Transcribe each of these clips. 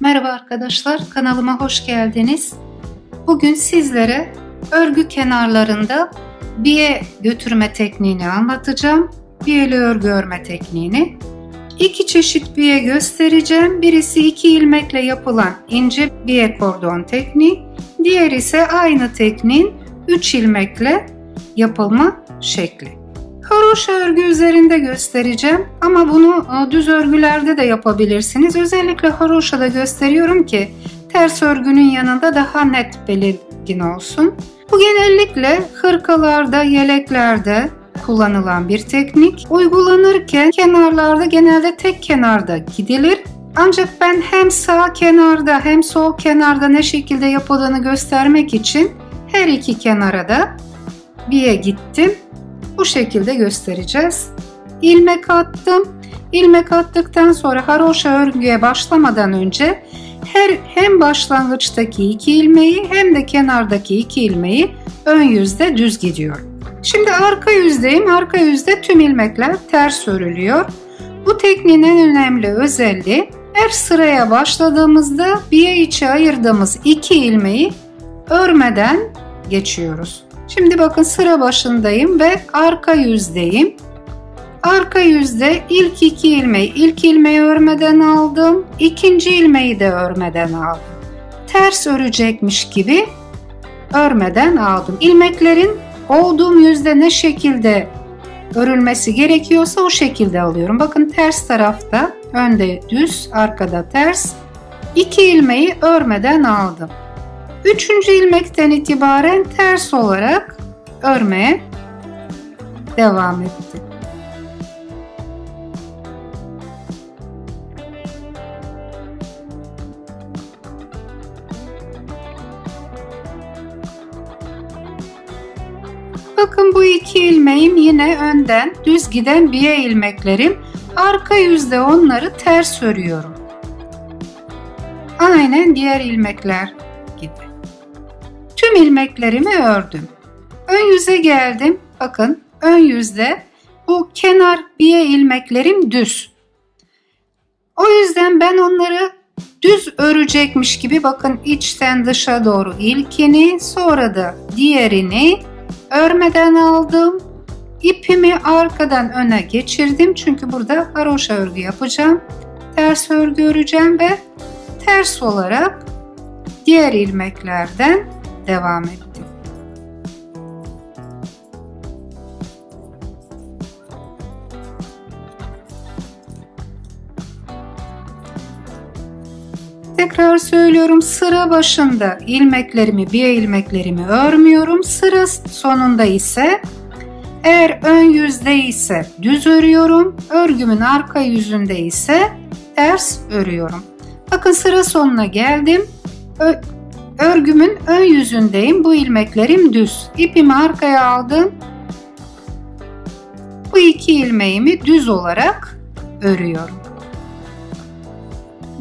Merhaba arkadaşlar, kanalıma hoş geldiniz. Bugün sizlere örgü kenarlarında biye götürme tekniğini anlatacağım. Biyeli örgü örme tekniğini. İki çeşit biye göstereceğim. Birisi 2 ilmekle yapılan ince biye kordon tekniği. Diğeri ise aynı tekniğin 3 ilmekle yapılma şekli. Haroşa örgü üzerinde göstereceğim ama bunu düz örgülerde de yapabilirsiniz. Özellikle haroşada gösteriyorum ki ters örgünün yanında daha net belirgin olsun. Bu genellikle hırkalarda, yeleklerde kullanılan bir teknik. Uygulanırken kenarlarda genelde tek kenarda gidilir. Ancak ben hem sağ kenarda hem sol kenarda ne şekilde yapıldığını göstermek için her iki kenara da biye gittim. Bu şekilde göstereceğiz. İlmek attım. İlmek attıktan sonra haroşa örgüye başlamadan önce hem başlangıçtaki 2 ilmeği hem de kenardaki 2 ilmeği ön yüzde düz gidiyorum. Şimdi arka yüzdeyim. Arka yüzde tüm ilmekler ters örülüyor. Bu tekniğin en önemli özelliği her sıraya başladığımızda biye içi ayırdığımız 2 ilmeği örmeden geçiyoruz. Şimdi bakın sıra başındayım ve arka yüzdeyim. Arka yüzde ilk ilmeği örmeden aldım. İkinci ilmeği de örmeden aldım. Ters örecekmiş gibi örmeden aldım. İlmeklerin olduğum yüzde ne şekilde örülmesi gerekiyorsa o şekilde alıyorum. Bakın ters tarafta önde düz, arkada ters. 2 ilmeği örmeden aldım. 3. ilmekten itibaren ters olarak örmeye devam ettim. Bakın bu 2 ilmeğim yine önden düz giden biye ilmeklerim. Arka yüzde onları ters örüyorum. Aynen diğer ilmekler gibi. Tüm ilmeklerimi ördüm. Ön yüze geldim. Bakın ön yüzde bu kenar biye ilmeklerim düz. O yüzden ben onları düz örecekmiş gibi bakın içten dışa doğru ilkini sonra da diğerini örmeden aldım. İpimi arkadan öne geçirdim. Çünkü burada haroşa örgü yapacağım. Ters örgü öreceğim ve ters olarak diğer ilmeklerden devam ettim. Tekrar söylüyorum, sıra başında biye ilmeklerimi örmüyorum. Sıra sonunda ise eğer ön yüzde ise düz örüyorum. Örgümün arka yüzünde ise ters örüyorum. Bakın sıra sonuna geldim. Örgümün ön yüzündeyim. Bu ilmeklerim düz. İpimi arkaya aldım. Bu 2 ilmeğimi düz olarak örüyorum.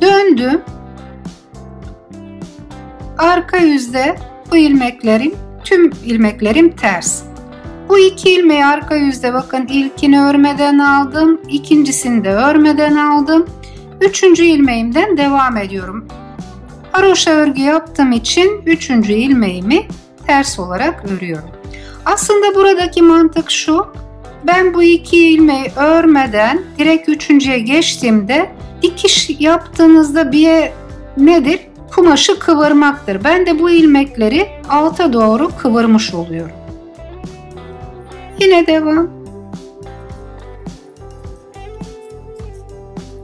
Döndüm. Arka yüzde bu tüm ilmeklerim ters. Bu 2 ilmeği arka yüzde bakın ilkini örmeden aldım. İkincisini de örmeden aldım. 3. ilmeğimden devam ediyorum. Haroşa örgü yaptığım için 3. ilmeğimi ters olarak örüyorum. Aslında buradaki mantık şu. Ben bu 2 ilmeği örmeden direkt 3.'ye geçtiğimde dikiş yaptığınızda biye nedir? Kumaşı kıvırmaktır. Ben de bu ilmekleri alta doğru kıvırmış oluyorum. Yine devam.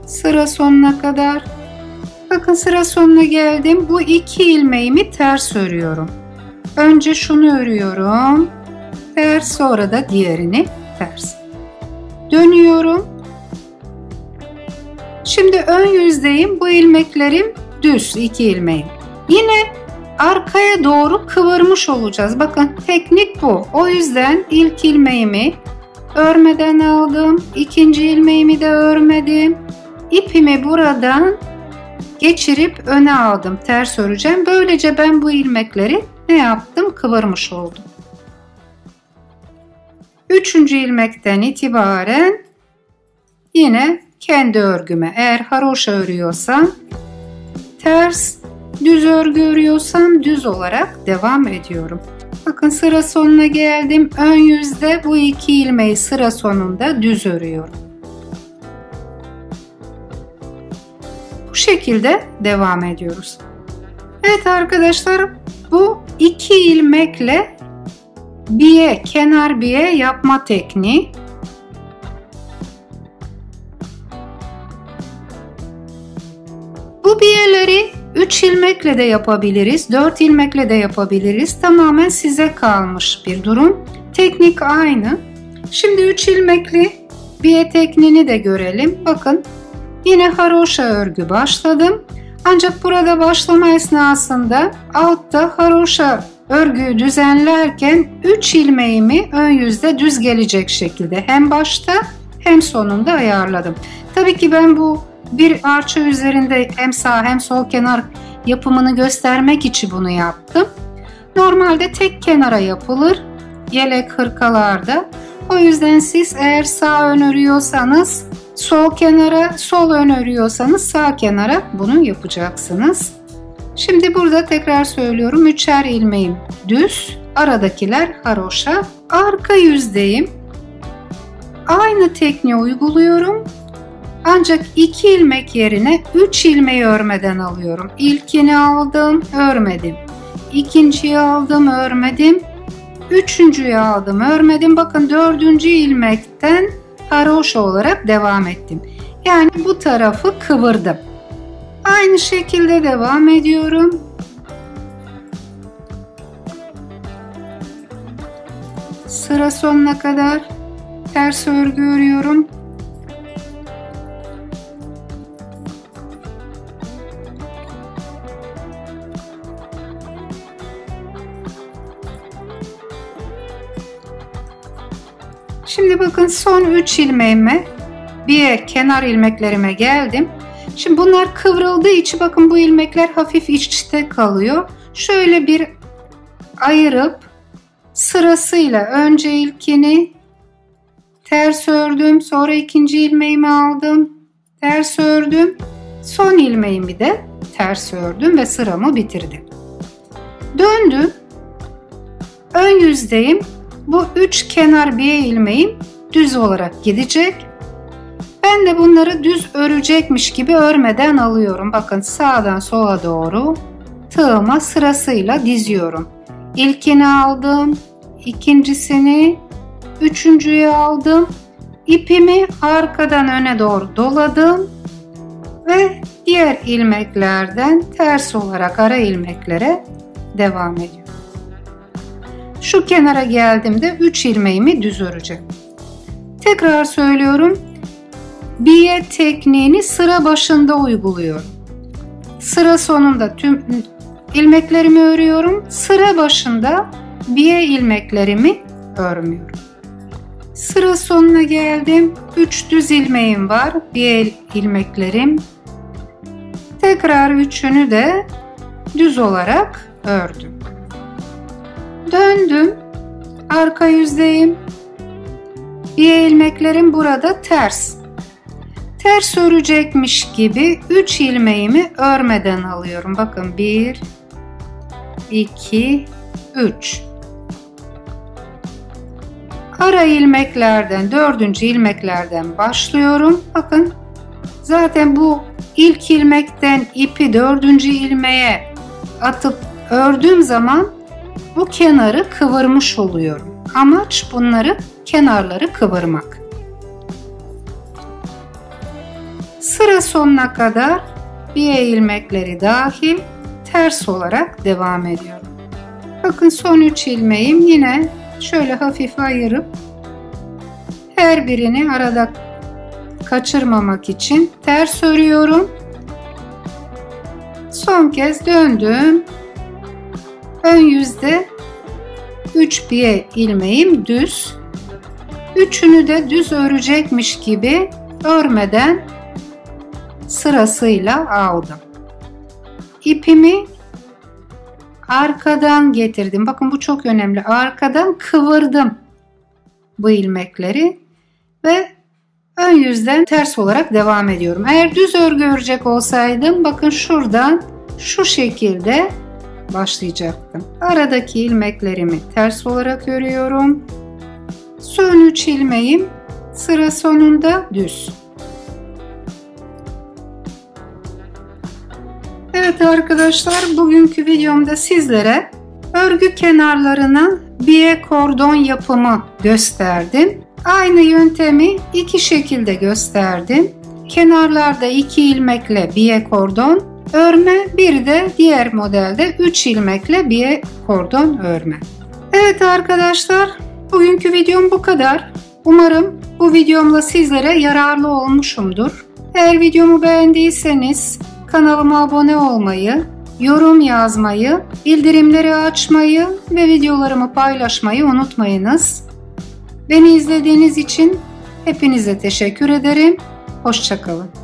Sıra sonuna kadar. Bakın sıra sonuna geldim. Bu 2 ilmeğimi ters örüyorum. Önce şunu örüyorum. Ters, sonra da diğerini ters. Dönüyorum. Şimdi ön yüzdeyim. Bu ilmeklerim düz 2 ilmeğim. Yine arkaya doğru kıvırmış olacağız. Bakın teknik bu. O yüzden ilk ilmeğimi örmeden aldım. 2. ilmeğimi de örmedim. İpimi buradan geçirip öne aldım. Ters öreceğim. Böylece ben bu ilmekleri ne yaptım? Kıvırmış oldum. 3. ilmekten itibaren yine kendi örgüme, eğer haroşa örüyorsam ters, düz örgü örüyorsam düz olarak devam ediyorum. Bakın sıra sonuna geldim. Ön yüzde bu 2 ilmeği sıra sonunda düz örüyorum. Bu şekilde devam ediyoruz. Evet arkadaşlar, bu 2 ilmekle biye, kenar biye yapma tekniği. Bu biyeleri 3 ilmekle de yapabiliriz, 4 ilmekle de yapabiliriz. Tamamen size kalmış bir durum. Teknik aynı. Şimdi 3 ilmekli biye tekniğini de görelim. Bakın, yine haroşa örgü başladım. Ancak burada başlama esnasında altta haroşa örgüyü düzenlerken 3 ilmeğimi ön yüzde düz gelecek şekilde hem başta hem sonunda ayarladım. Tabii ki ben bu bir parça üzerinde hem sağ hem sol kenar yapımını göstermek için bunu yaptım. Normalde tek kenara yapılır yelek hırkalarda. O yüzden siz eğer sağ ön örüyorsanız sol kenara, sol ön örüyorsanız sağ kenara bunu yapacaksınız. Şimdi burada tekrar söylüyorum. 3'er ilmeğim düz, aradakiler haroşa. Arka yüzdeyim. Aynı tekniği uyguluyorum. Ancak 2 ilmek yerine 3 ilmeği örmeden alıyorum. İlkini aldım, örmedim. İkinciyi aldım, örmedim. Üçüncüyü aldım, örmedim. Bakın 4. ilmekten haroşa olarak devam ettim. Yani bu tarafı kıvırdım. Aynı şekilde devam ediyorum. Sıra sonuna kadar ters örgü örüyorum. Şimdi bakın son 3 ilmeğime bir kenar ilmeklerime geldim. Şimdi bunlar kıvrıldığı için bakın bu ilmekler hafif içte kalıyor. Şöyle bir ayırıp sırasıyla önce ilkini ters ördüm, sonra ikinci ilmeğimi aldım, ters ördüm, son ilmeğimi de ters ördüm ve sıramı bitirdim. Döndüm, ön yüzdeyim. Bu 3 kenar biye ilmeğim düz olarak gidecek. Ben de bunları düz örecekmiş gibi örmeden alıyorum. Bakın sağdan sola doğru tığıma sırasıyla diziyorum. İlkini aldım, ikincisini, üçüncüyü aldım. İpimi arkadan öne doğru doladım ve diğer ilmeklerden ters olarak ara ilmeklere devam ediyorum. Şu kenara geldiğimde 3 ilmeğimi düz öreceğim. Tekrar söylüyorum. Biye tekniğini sıra başında uyguluyorum. Sıra sonunda tüm ilmeklerimi örüyorum. Sıra başında biye ilmeklerimi örmüyorum. Sıra sonuna geldim. 3 düz ilmeğim var. Biye ilmeklerim. Tekrar üçünü de düz olarak ördüm. Döndüm. Arka yüzdeyim. Biye ilmeklerim burada ters. Ters örecekmiş gibi 3 ilmeğimi örmeden alıyorum. Bakın 1, 2, 3. Ara ilmeklerden 4. ilmeklerden başlıyorum. Bakın zaten bu ilk ilmekten ipi 4. ilmeğe atıp ördüğüm zaman bu kenarı kıvırmış oluyorum. Amaç bunları kenarları kıvırmak. Sıra sonuna kadar biye ilmekleri dahil ters olarak devam ediyorum. Bakın son 3 ilmeğim yine şöyle hafif ayırıp her birini arada kaçırmamak için ters örüyorum. Son kez döndüm. Ön yüzde 3 biye ilmeğim düz. Üçünü de düz örecekmiş gibi örmeden sırasıyla aldım. İpimi arkadan getirdim. Bakın bu çok önemli. Arkadan kıvırdım bu ilmekleri ve ön yüzden ters olarak devam ediyorum. Eğer düz örgü örecek olsaydım bakın şuradan şu şekilde başlayacaktım. Aradaki ilmeklerimi ters olarak örüyorum. Son 3 ilmeğim sıra sonunda düz. Evet arkadaşlar, bugünkü videomda sizlere örgü kenarlarına biye kordon yapımı gösterdim. Aynı yöntemi iki şekilde gösterdim. Kenarlarda 2 ilmekle biye kordon örme, bir de diğer modelde 3 ilmekle biye kordon örme. Evet arkadaşlar, bugünkü videom bu kadar. Umarım bu videomla sizlere yararlı olmuşumdur. Eğer videomu beğendiyseniz kanalıma abone olmayı, yorum yazmayı, bildirimleri açmayı ve videolarımı paylaşmayı unutmayınız. Beni izlediğiniz için hepinize teşekkür ederim. Hoşça kalın.